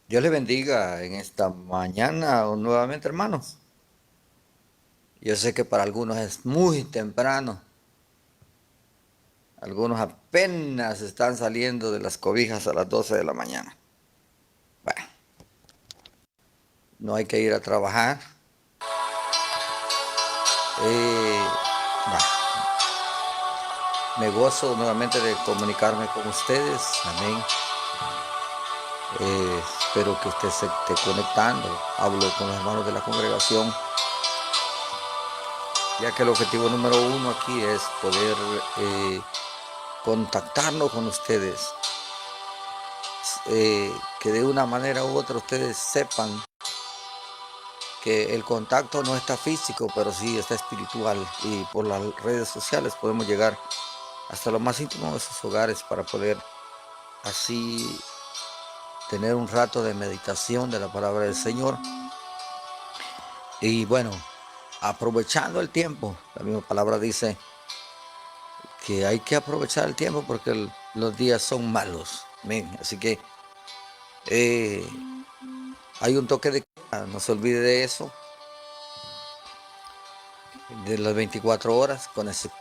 Dios le bendiga en esta mañana nuevamente, hermanos. Yo sé que para algunos es muy temprano. Algunos apenas están saliendo de las cobijas a las 12 de la mañana. Bueno, no hay que ir a trabajar. Bueno, me gozo nuevamente de comunicarme con ustedes. Amén. Espero que usted se esté conectando. Hablo con los hermanos de la congregación, ya que el objetivo número uno aquí es poder contactarnos con ustedes, que de una manera u otra ustedes sepan que el contacto no está físico, pero sí está espiritual, y por las redes sociales podemos llegar hasta lo más íntimo de sus hogares para poder así tener un rato de meditación de la palabra del Señor. Y bueno, aprovechando el tiempo, la misma palabra dice que hay que aprovechar el tiempo porque los días son malos. Amén. Así que eh, hay un toque de queda, no se olvide de eso, de las 24 horas, con ese,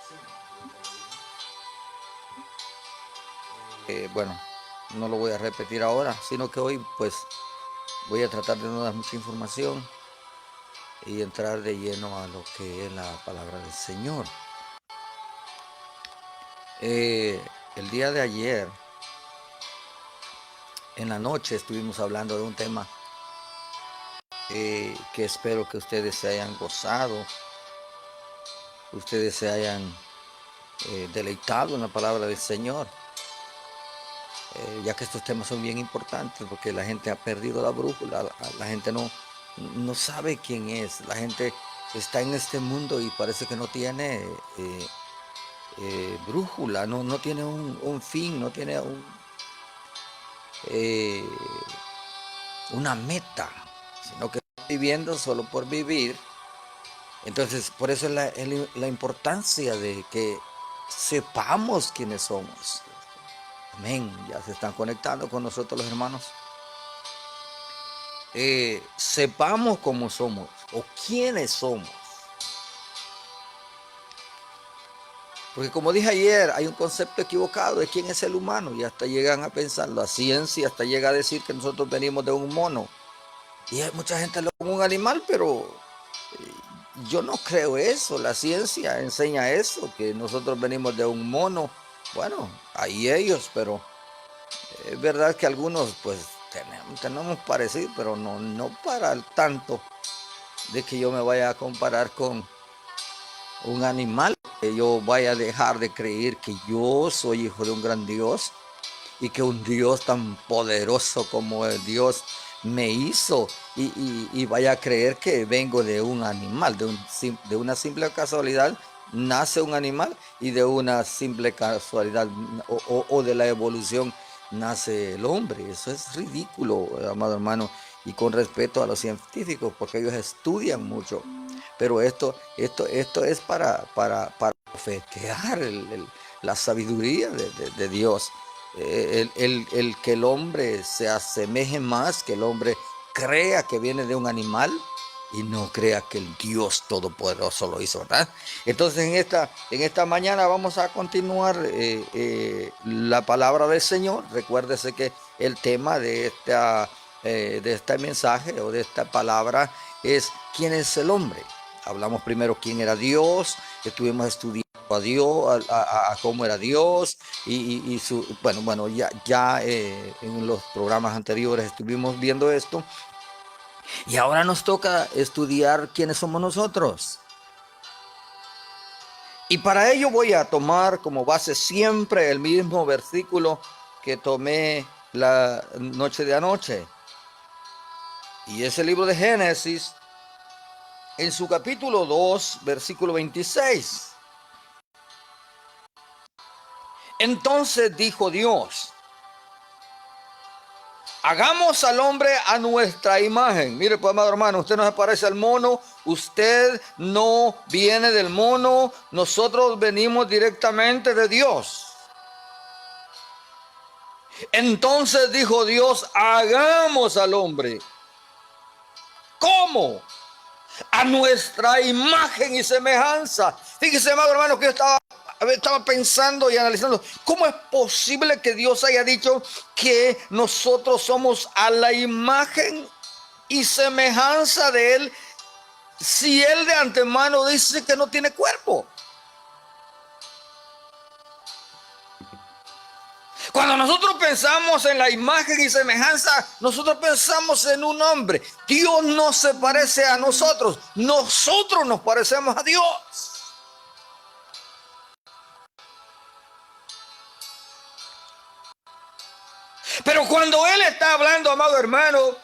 bueno, no lo voy a repetir ahora, sino que hoy pues voy a tratar de no dar mucha información y entrar de lleno a lo que es la palabra del Señor. El día de ayer, en la noche, estuvimos hablando de un tema que espero que ustedes se hayan gozado, ustedes se hayan deleitado en la palabra del Señor. Ya que estos temas son bien importantes porque la gente ha perdido la brújula, la gente no sabe quién es, la gente está en este mundo y parece que no tiene brújula, no tiene un fin, no tiene eh, una meta, sino que está viviendo solo por vivir. Entonces, por eso es la importancia de que sepamos quiénes somos. Amén, ya se están conectando con nosotros los hermanos. Sepamos cómo somos o quiénes somos. Porque como dije ayer, hay un concepto equivocado de quién es el humano y hasta llegan a pensar, la ciencia hasta llega a decir que nosotros venimos de un mono. Y hay mucha gente lo como un animal, pero yo no creo eso. La ciencia enseña eso, que nosotros venimos de un mono. Bueno, hay ellos, pero es verdad que algunos pues tenemos parecido, pero no para el tanto de que yo me vaya a comparar con un animal, que yo vaya a dejar de creer que yo soy hijo de un gran Dios y que un Dios tan poderoso como el Dios me hizo y vaya a creer que vengo de un animal, de una simple casualidad nace un animal y de una simple casualidad o de la evolución nace el hombre. Eso es ridículo, amado hermano, y con respeto a los científicos, porque ellos estudian mucho. Pero esto es para festejar la sabiduría de Dios. El que el hombre se asemeje más, que el hombre crea que viene de un animal y no crea que el Dios Todopoderoso lo hizo, ¿verdad? Entonces en esta mañana vamos a continuar la palabra del Señor. Recuérdese que el tema de este mensaje o de esta palabra es ¿quién es el hombre? Hablamos primero quién era Dios, estuvimos estudiando a Dios, a cómo era Dios y su, bueno, ya en los programas anteriores estuvimos viendo esto y ahora nos toca estudiar quiénes somos nosotros. Y para ello voy a tomar como base siempre el mismo versículo que tomé la noche de anoche. Y es el libro de Génesis, en su capítulo 2, versículo 26. Entonces dijo Dios: hagamos al hombre a nuestra imagen. Mire, pues, amado hermano, usted no se parece al mono, usted no viene del mono, nosotros venimos directamente de Dios. Entonces dijo Dios, hagamos al hombre. ¿Cómo? A nuestra imagen y semejanza. Fíjese, amado hermano, que yo estaba pensando y analizando, ¿cómo es posible que Dios haya dicho que nosotros somos a la imagen y semejanza de Él, si Él de antemano dice que no tiene cuerpo? Cuando nosotros pensamos en la imagen y semejanza, nosotros pensamos en un hombre. Dios no se parece a nosotros, nosotros nos parecemos a Dios. Pero cuando Él está hablando, amado hermano,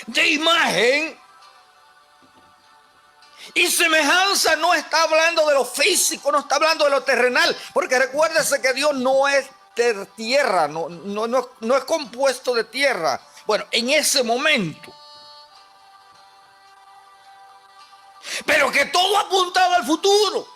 de imagen y semejanza, no está hablando de lo físico, no está hablando de lo terrenal, porque recuérdese que Dios no es de tierra, no es compuesto de tierra. Bueno, en ese momento, pero que todo apuntaba al futuro.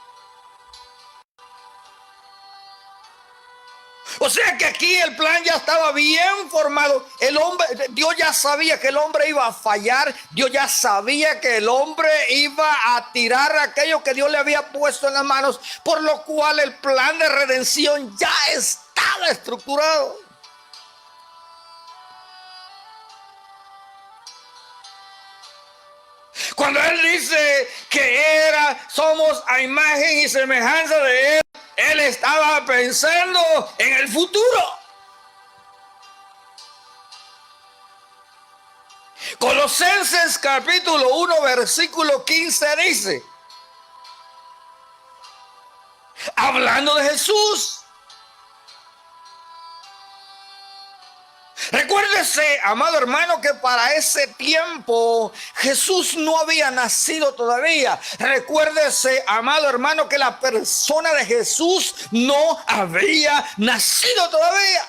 O sea que aquí el plan ya estaba bien formado. El hombre, Dios ya sabía que el hombre iba a fallar. Dios ya sabía que el hombre iba a tirar aquello que Dios le había puesto en las manos, por lo cual el plan de redención ya estaba estructurado. Cuando Él dice que somos a imagen y semejanza de Él, Él estaba pensando en el futuro. Colosenses capítulo 1 versículo 15 dice, hablando de Jesús, recuérdese, amado hermano, que para ese tiempo Jesús no había nacido todavía. Recuérdese, amado hermano, que la persona de Jesús no había nacido todavía.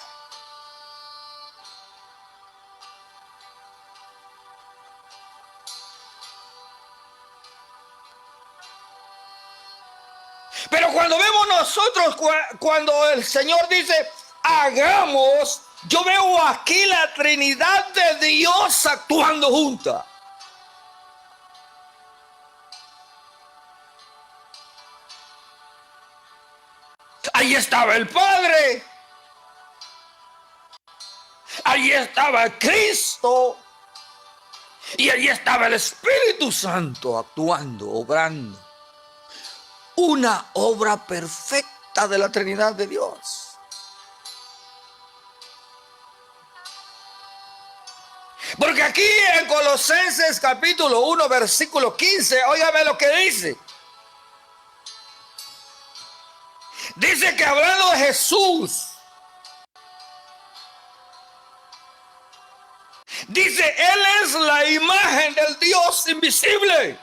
Pero cuando vemos nosotros, cuando el Señor dice, hagamos, yo veo aquí la Trinidad de Dios actuando junta. Ahí estaba el Padre. Ahí estaba Cristo. Y ahí estaba el Espíritu Santo actuando, obrando. Una obra perfecta de la Trinidad de Dios. Porque aquí en Colosenses capítulo 1 versículo 15, óigame lo que dice. Dice que hablando de Jesús, dice, Él es la imagen del Dios invisible.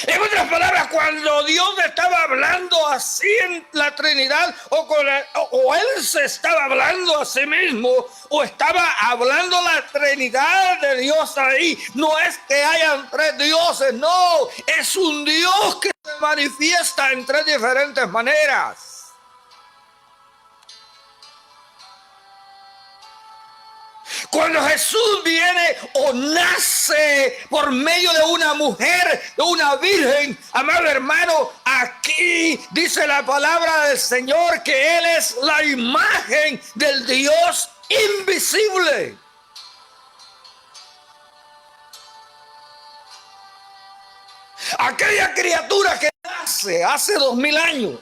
En otras palabras, cuando Dios estaba hablando así en la Trinidad, o Él se estaba hablando a sí mismo, o estaba hablando la Trinidad de Dios ahí, no es que hayan tres dioses, no, es un Dios que se manifiesta en tres diferentes maneras. Cuando Jesús viene o nace por medio de una mujer, de una virgen, amado hermano, aquí dice la palabra del Señor que Él es la imagen del Dios invisible. Aquella criatura que nace hace 2000 años.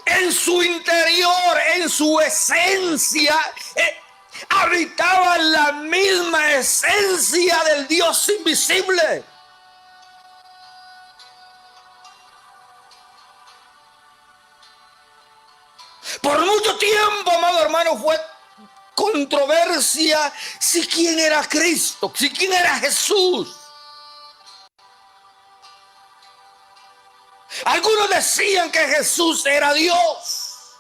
En su interior, en su esencia, habitaba la misma esencia del Dios invisible. Por mucho tiempo, amado hermano, fue controversia si quién era Cristo, si quién era Jesús. Algunos decían que Jesús era Dios.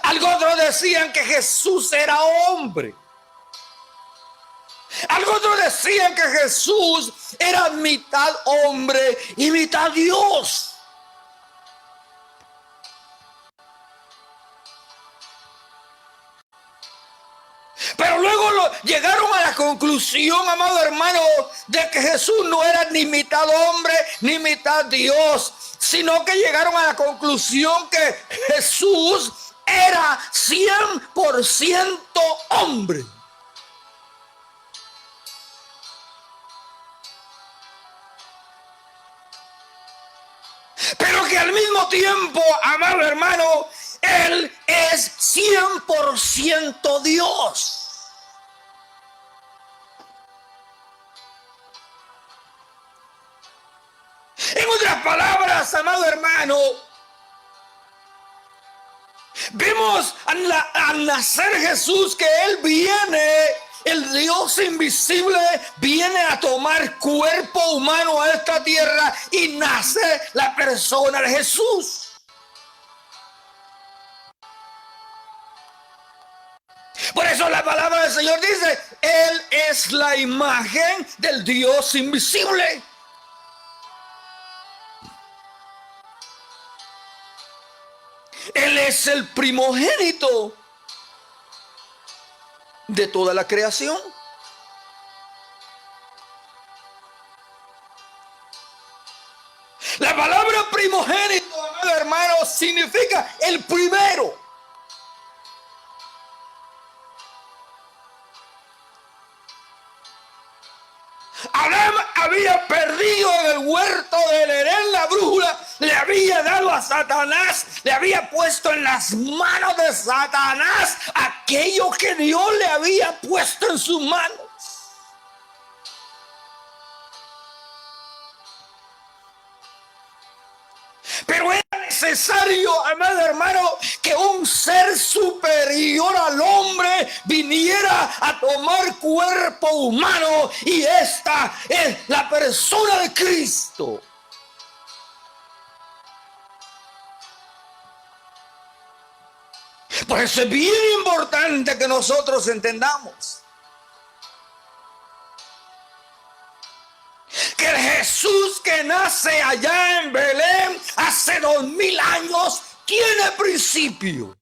Algunos decían que Jesús era hombre. Algunos decían que Jesús era mitad hombre y mitad Dios. Pero luego llegaron a la conclusión, amado hermano, de que Jesús no era ni mitad hombre ni mitad Dios, sino que llegaron a la conclusión que Jesús era 100% hombre. Pero que al mismo tiempo, amado hermano, Él es 100% Dios. En otras palabras, amado hermano, vemos al nacer Jesús que Él viene, el Dios invisible viene a tomar cuerpo humano a esta tierra y nace la persona de Jesús. Por eso la palabra del Señor dice, Él es la imagen del Dios invisible. Él es el primogénito de toda la creación. La palabra primogénito, amado hermano, significa el primero. Adán había perdido en el huerto del Edén la brújula, le había dado a Satanás, le había puesto en las manos de Satanás aquello que Dios le había puesto en sus manos. Pero era necesario, amado hermano, que un ser superior al hombre viniera a tomar cuerpo humano, y esta es la persona de Cristo. Por eso es bien importante que nosotros entendamos que el Jesús que nace allá en Belén hace 2000 años tiene principio.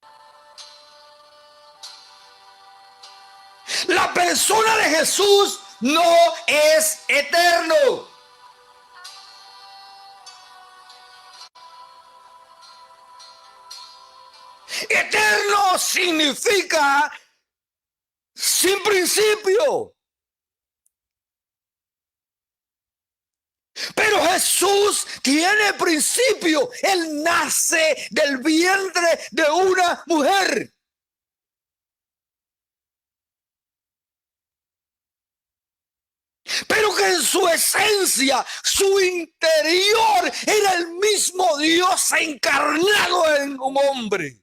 La persona de Jesús no es eterno. Eterno significa sin principio. Pero Jesús tiene principio. Él nace del vientre de una mujer. Pero que en su esencia, su interior, era el mismo Dios encarnado en un hombre.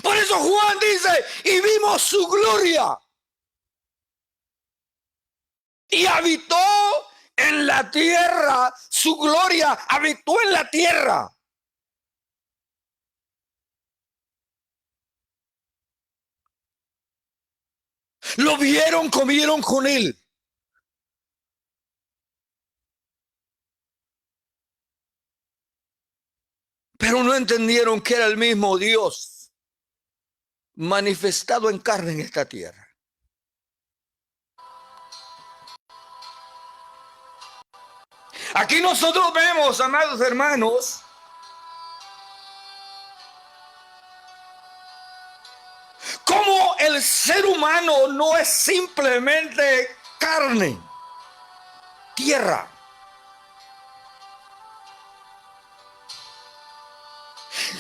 Por eso Juan dice, y vimos su gloria. Y habitó en la tierra, su gloria habitó en la tierra. Lo vieron, comieron con él. Pero no entendieron que era el mismo Dios manifestado en carne en esta tierra. Aquí nosotros vemos, amados hermanos, cómo el ser humano no es simplemente carne, tierra.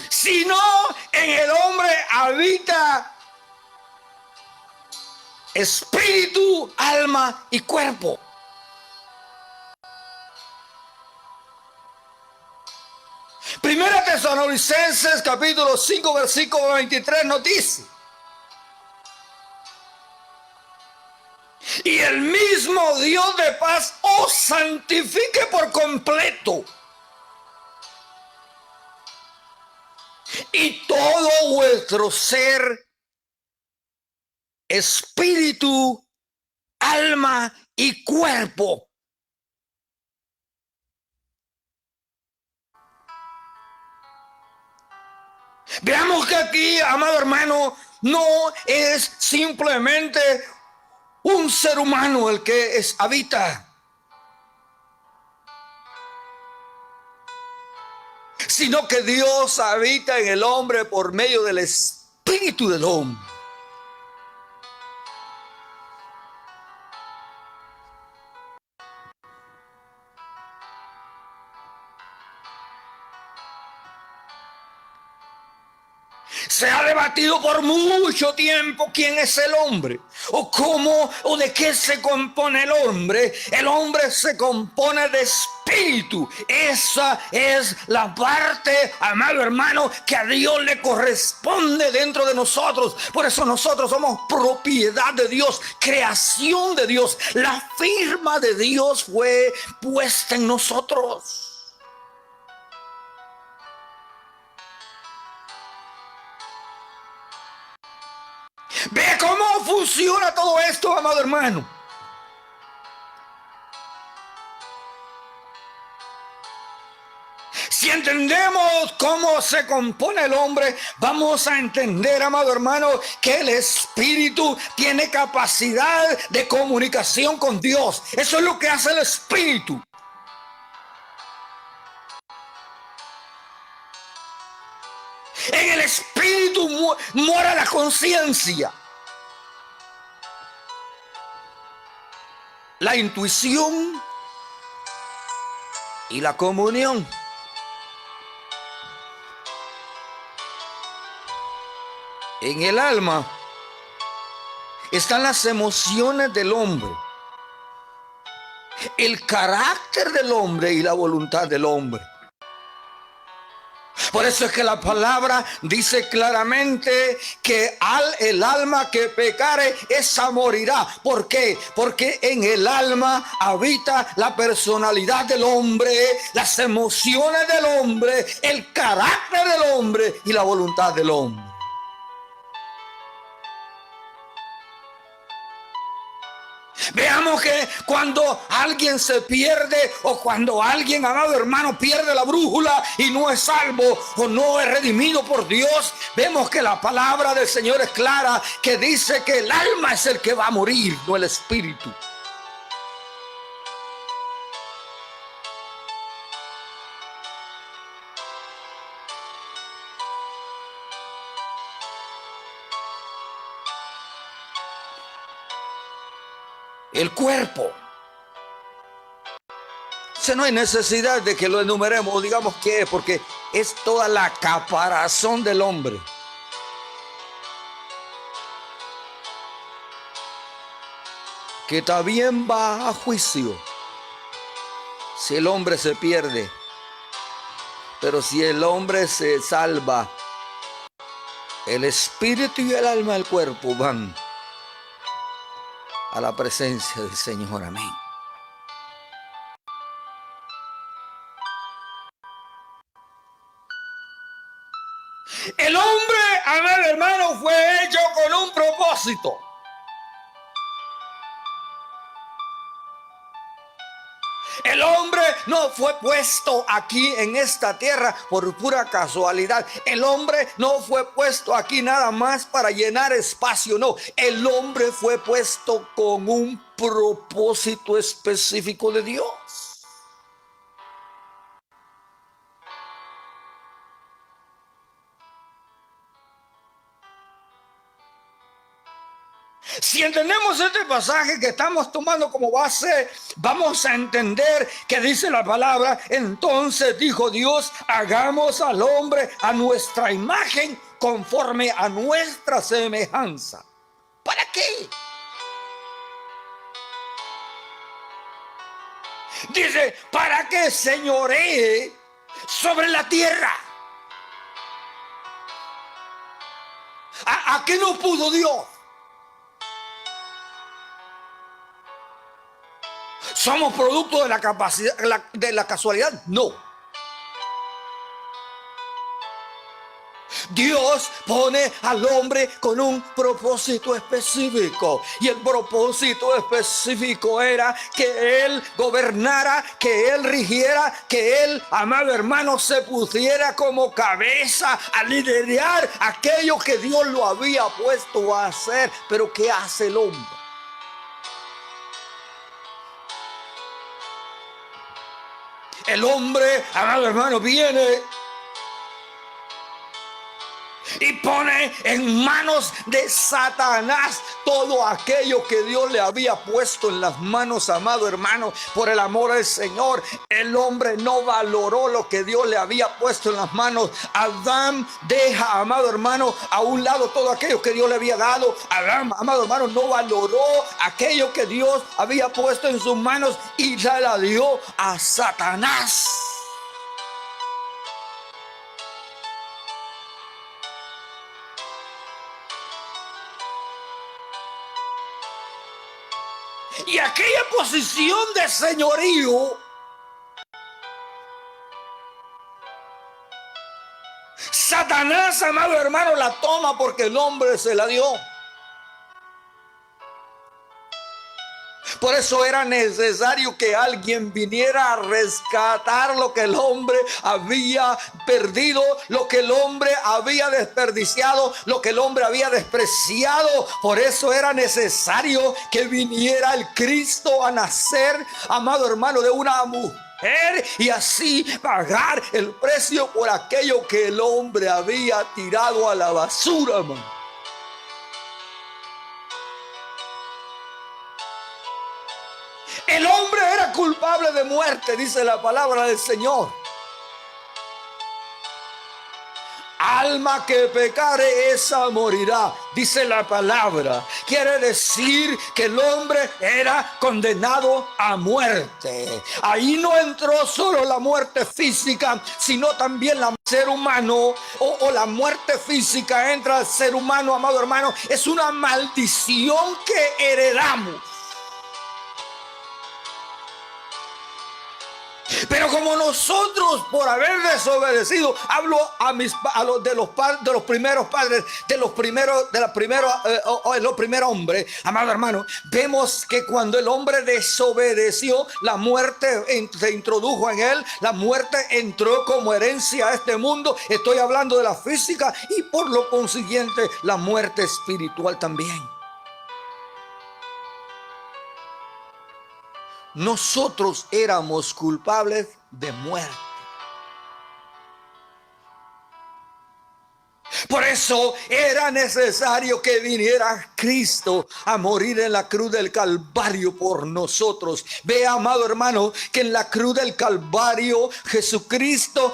Sino en el hombre habita espíritu, alma y cuerpo. Primera Tesalonicenses capítulo 5 versículo 23 nos dice: y el mismo Dios de paz os santifique por completo, y todo vuestro ser, espíritu, alma y cuerpo. Veamos que aquí, amado hermano, no es simplemente un ser humano el que habita, sino que Dios habita en el hombre por medio del espíritu del hombre. Se ha debatido por mucho tiempo quién es el hombre, o cómo, o de qué se compone el hombre. El hombre se compone de espíritu. Esa es la parte, amado hermano, que a Dios le corresponde dentro de nosotros. Por eso nosotros somos propiedad de Dios, creación de Dios. La firma de Dios fue puesta en nosotros. Ve cómo funciona todo esto, amado hermano. Si entendemos cómo se compone el hombre, vamos a entender, amado hermano, que el espíritu tiene capacidad de comunicación con Dios. Eso es lo que hace el espíritu. En el espíritu mora la conciencia, la intuición y la comunión. En el alma están las emociones del hombre, el carácter del hombre y la voluntad del hombre. Por eso es que la palabra dice claramente que el alma que pecare, esa morirá. ¿Por qué? Porque en el alma habita la personalidad del hombre, las emociones del hombre, el carácter del hombre y la voluntad del hombre. Veamos que cuando alguien se pierde, o cuando alguien, amado hermano, pierde la brújula y no es salvo o no es redimido por Dios, vemos que la palabra del Señor es clara, que dice que el alma es el que va a morir, no el espíritu. El cuerpo. O no hay necesidad de que lo enumeremos o digamos qué es, porque es toda la caparazón del hombre. Que también va a juicio si el hombre se pierde. Pero si el hombre se salva, el espíritu y el alma del cuerpo van a la presencia del Señor. Amén. El hombre, amado hermano, fue hecho con un propósito. El hombre no fue puesto aquí en esta tierra por pura casualidad. El hombre no fue puesto aquí nada más para llenar espacio, no. El hombre fue puesto con un propósito específico de Dios. Si entendemos este pasaje que estamos tomando como base, vamos a entender que dice la palabra: entonces dijo Dios, hagamos al hombre a nuestra imagen, conforme a nuestra semejanza. ¿Para qué? Dice, para que señoree sobre la tierra. ¿A qué no pudo Dios? ¿Somos producto de la capacidad, de la casualidad? No. Dios pone al hombre con un propósito específico, y el propósito específico era que él gobernara, que él rigiera, que él, amado hermano, se pusiera como cabeza a liderar aquello que Dios lo había puesto a hacer. Pero ¿qué hace el hombre? El hombre, amado hermano, viene y pone en manos de Satanás todo aquello que Dios le había puesto en las manos, amado hermano. Por el amor del Señor, el hombre no valoró lo que Dios le había puesto en las manos. Adán deja, amado hermano, a un lado todo aquello que Dios le había dado. Adán, amado hermano, no valoró aquello que Dios había puesto en sus manos y se la dio a Satanás. Y aquella posición de señorío, Satanás, amado hermano, la toma porque el hombre se la dio. Por eso era necesario que alguien viniera a rescatar lo que el hombre había perdido, lo que el hombre había desperdiciado, lo que el hombre había despreciado. Por eso era necesario que viniera el Cristo a nacer, amado hermano, de una mujer, y así pagar el precio por aquello que el hombre había tirado a la basura, hermano. El hombre era culpable de muerte, dice la palabra del Señor. Alma que pecare, esa morirá, dice la palabra. Quiere decir que el hombre era condenado a muerte. Ahí no entró solo la muerte física, sino también la ser humano, o la muerte física entra al ser humano, amado hermano. Es una maldición que heredamos. Pero como nosotros, por haber desobedecido, hablo de los primeros padres, de los primeros hombres, amado hermano, vemos que cuando el hombre desobedeció, la muerte se introdujo en él, la muerte entró como herencia a este mundo. Estoy hablando de la física y por lo consiguiente la muerte espiritual también. Nosotros éramos culpables de muerte. Por eso era necesario que viniera Cristo a morir en la cruz del Calvario por nosotros. Ve, amado hermano, que en la cruz del Calvario Jesucristo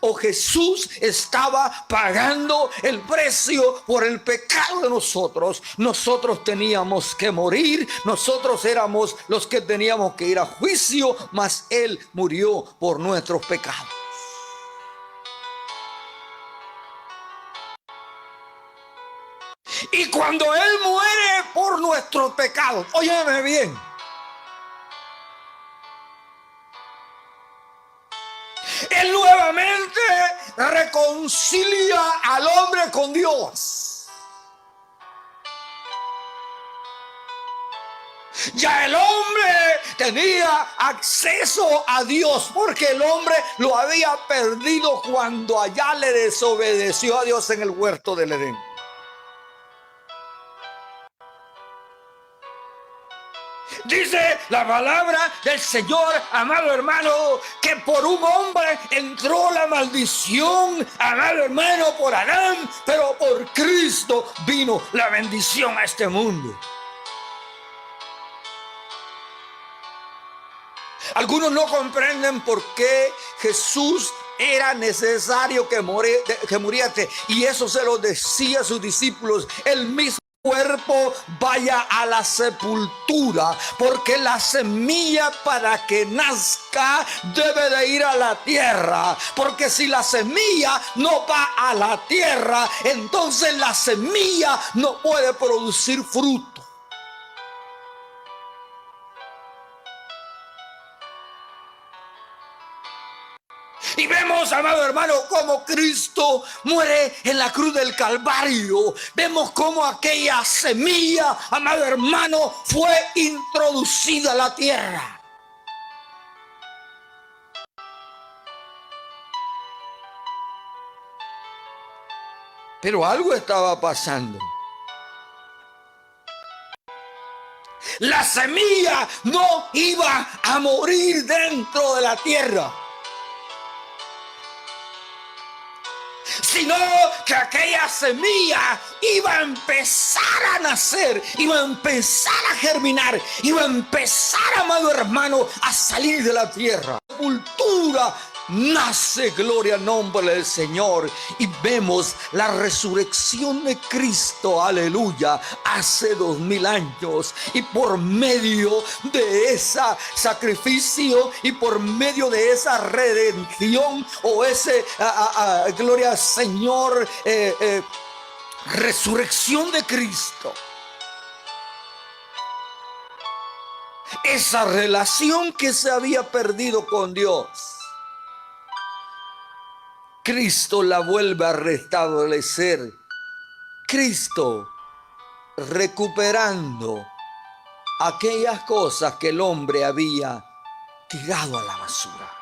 o Jesús estaba pagando el precio por el pecado de nosotros. Nosotros teníamos que morir, nosotros éramos los que teníamos que ir a juicio, mas Él murió por nuestros pecados. Y cuando Él muere por nuestros pecados, óyeme bien, Él nuevamente reconcilia al hombre con Dios. Ya el hombre tenía acceso a Dios, porque el hombre lo había perdido cuando allá le desobedeció a Dios en el huerto del Edén. Dice la palabra del Señor, amado hermano, que por un hombre entró la maldición, amado hermano, por Adán, pero por Cristo vino la bendición a este mundo. Algunos no comprenden por qué Jesús era necesario que muriese, y eso se lo decía a sus discípulos. El mismo cuerpo vaya a la sepultura, porque la semilla para que nazca debe de ir a la tierra, porque si la semilla no va a la tierra, entonces la semilla no puede producir fruto. Y vemos vemos, amado hermano, cómo Cristo muere en la cruz del Calvario. Vemos cómo aquella semilla, amado hermano, fue introducida a la tierra. Pero algo estaba pasando. La semilla no iba a morir dentro de la tierra, sino que aquella semilla iba a empezar a nacer, iba a empezar a germinar, iba a empezar, amado hermano, a salir de la tierra. Sepultura nace, gloria al nombre del Señor, y vemos la resurrección de Cristo, aleluya, hace 2000 años, y por medio de ese sacrificio y por medio de esa redención o ese, gloria al Señor, resurrección de Cristo, esa relación que se había perdido con Dios, Cristo la vuelve a restablecer. Cristo recuperando aquellas cosas que el hombre había tirado a la basura.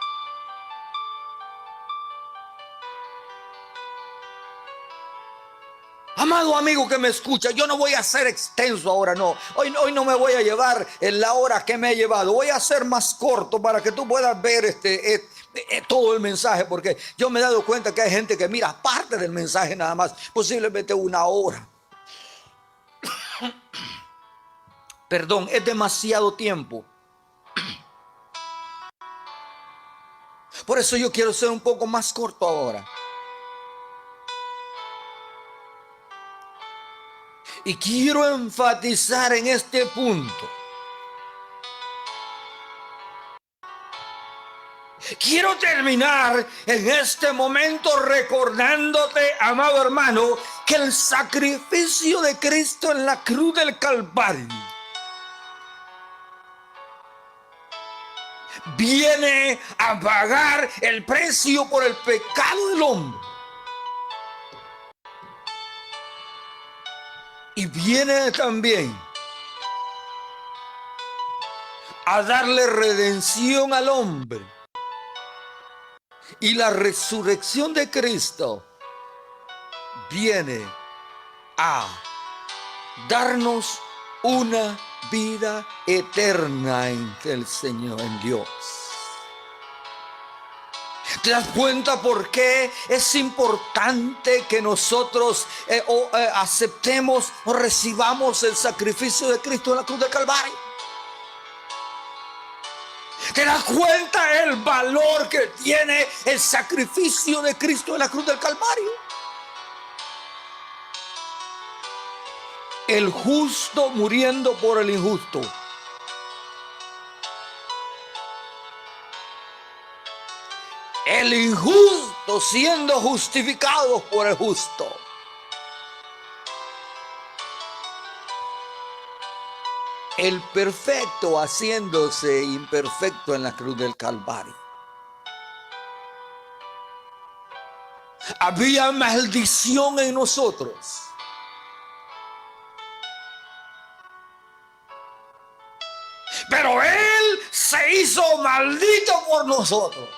Amado amigo que me escucha, yo no voy a ser extenso ahora, no. Hoy no me voy a llevar en la hora que me he llevado. Voy a ser más corto para que tú puedas ver todo el mensaje, porque yo me he dado cuenta que hay gente que mira parte del mensaje nada más, posiblemente una hora. Perdón, es demasiado tiempo. Por eso yo quiero ser un poco más corto ahora. Y quiero enfatizar en este punto. Quiero terminar en este momento recordándote, amado hermano, que el sacrificio de Cristo en la cruz del Calvario viene a pagar el precio por el pecado del hombre. Y viene también a darle redención al hombre. Y la resurrección de Cristo viene a darnos una vida eterna en el Señor, en Dios. ¿Te das cuenta por qué es importante que nosotros aceptemos o recibamos el sacrificio de Cristo en la cruz del Calvario? ¿Te das cuenta el valor que tiene el sacrificio de Cristo en la cruz del Calvario? El justo muriendo por el injusto. El injusto siendo justificado por el justo. El perfecto haciéndose imperfecto en la cruz del Calvario. Había maldición en nosotros. Pero Él se hizo maldito por nosotros.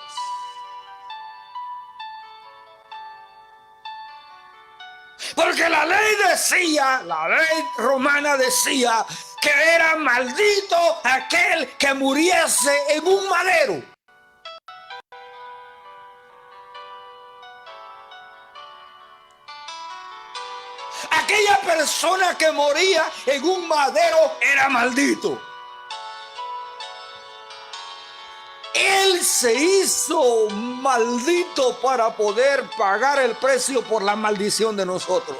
Porque la ley romana decía que era maldito aquel que muriese en un madero. Aquella persona que moría en un madero era maldito. Él se hizo maldito para poder pagar el precio por la maldición de nosotros.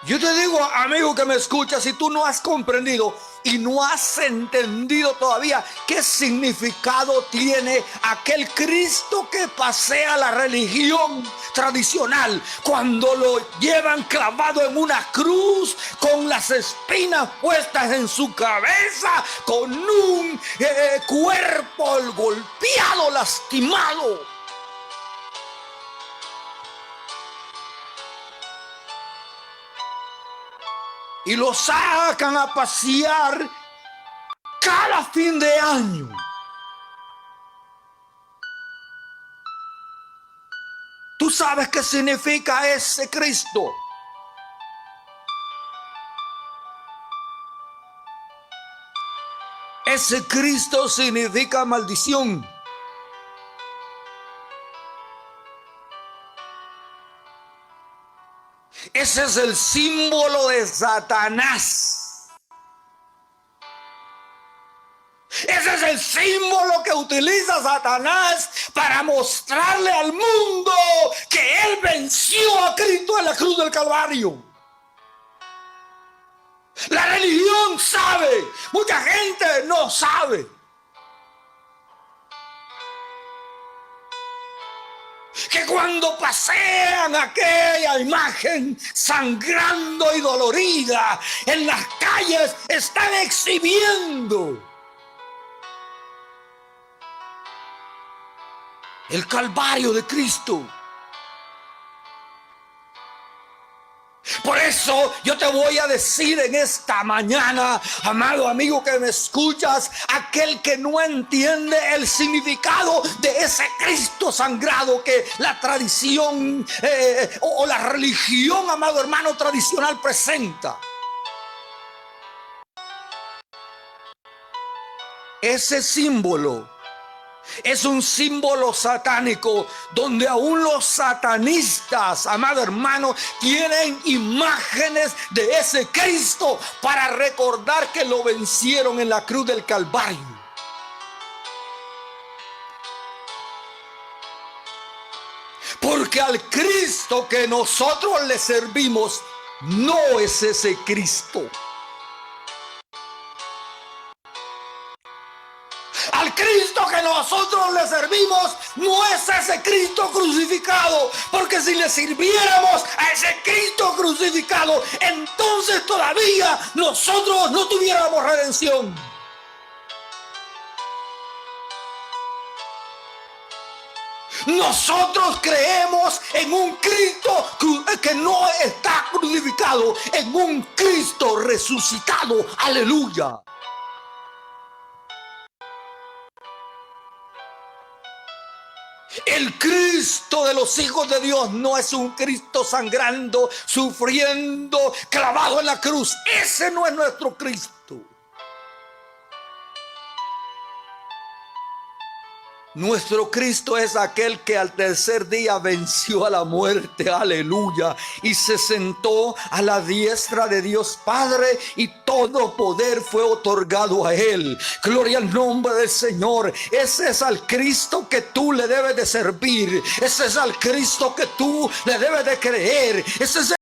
Yo te digo, amigo que me escuchas, si tú no has comprendido y no has entendido todavía qué significado tiene aquel Cristo que pasea la religión tradicional cuando lo llevan clavado en una cruz con las espinas puestas en su cabeza, con un cuerpo golpeado, lastimado. Y lo sacan a pasear cada fin de año. ¿Tú sabes qué significa ese Cristo? Ese Cristo significa maldición. Ese es el símbolo de Satanás. Ese es el símbolo que utiliza Satanás para mostrarle al mundo que él venció a Cristo en la cruz del Calvario. La religión sabe, mucha gente no sabe. Que cuando pasean aquella imagen sangrando y dolorida en las calles, están exhibiendo el Calvario de Cristo. Por eso yo te voy a decir en esta mañana, amado amigo que me escuchas, aquel que no entiende el significado de ese Cristo sangrado que la tradición o la religión, amado hermano, tradicional presenta. Ese símbolo es un símbolo satánico donde aún los satanistas, amado hermano, tienen imágenes de ese Cristo para recordar que lo vencieron en la cruz del Calvario. Porque al Cristo que nosotros le servimos no es ese Cristo. Al Cristo que nosotros le servimos no es ese Cristo crucificado, porque si le sirviéramos a ese Cristo crucificado, entonces todavía nosotros no tuviéramos redención. Nosotros creemos en un Cristo que no está crucificado, en un Cristo resucitado. Aleluya. El Cristo de los hijos de Dios no es un Cristo sangrando, sufriendo, clavado en la cruz. Ese no es nuestro Cristo. Nuestro Cristo es aquel que al tercer día venció a la muerte, aleluya, y se sentó a la diestra de Dios Padre y todo poder fue otorgado a él. Gloria al nombre del Señor. Ese es al Cristo que tú le debes de servir. Ese es al Cristo que tú le debes de creer. Ese es